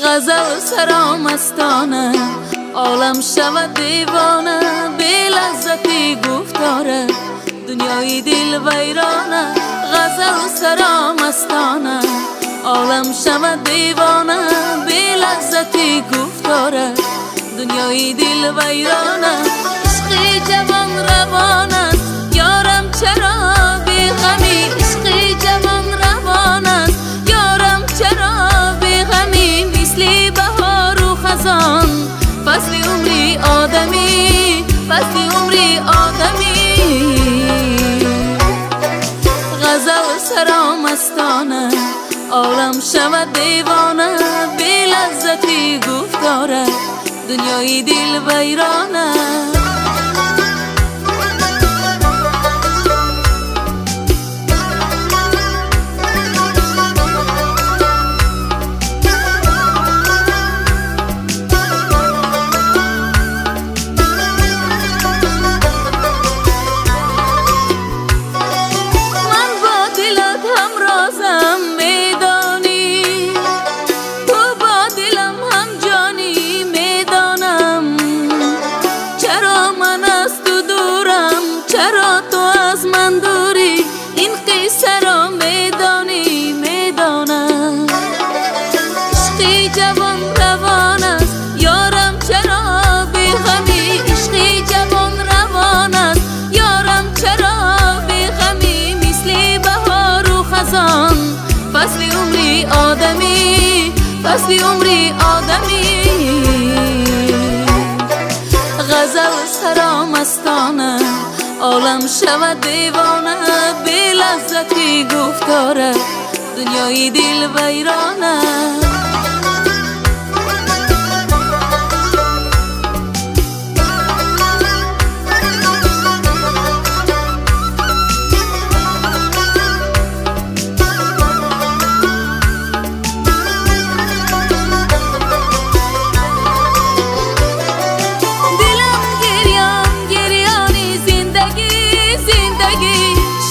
غزل سرامستانه، عالم شود دیوانه، بی لذتی گفتاره، دنیای دل ویرانه. غزل سرامستانه، عالم شود دیوانه، بی لذتی گفتاره، دنیای دل ویرانه. عشقی جوان روان است، یارم چرا بی غمی؟ عشقی جوان روان است، یارم چرا بی غمی؟ مثل بهار و خزان، فصل عمری آدمی، فصل عمری آدمی. غزل سرامستانه، عالم شود دیوانه، بی لذتی گفتاره، دنیای دل ویرانه. چرا تو از من دوری؟ این قصه را میدانی، میدانم. عشقی جوان روان است، یارم چرا بی غمی؟ عشقی جوان روان است، یارم چرا بی غمی؟ مثل بهار و خزان، فصل عمری آدمی، فصل عمری آدمی. غزل سرامستانه، عالم شود دیوانه، بی لذتی گفتاره، دنیای دل ویرانه.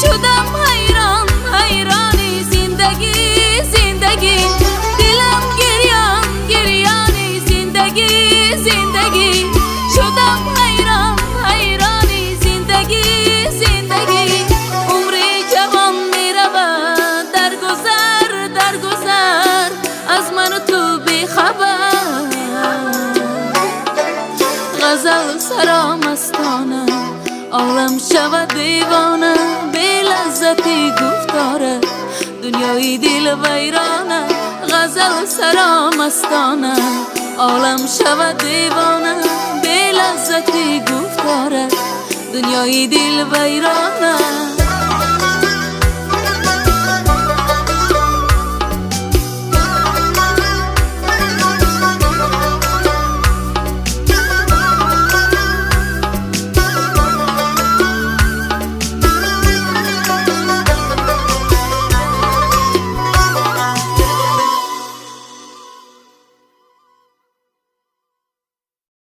شدم حیران، حیرانی زندگی، زندگی. دلم گریان، گریانی زندگی، زندگی. شدم حیران، حیرانی زندگی، زندگی. عمری جوان می رود در گذر، در گذر، از من و تو بی خبر. غزل سرامستانه، عالم شود دیوانه، بی لذتی گفتاره، دنیای دل ویرانه. غزل سرامستانه، عالم شود دیوانه، بی لذتی گفتاره، دنیای دل ویرانه.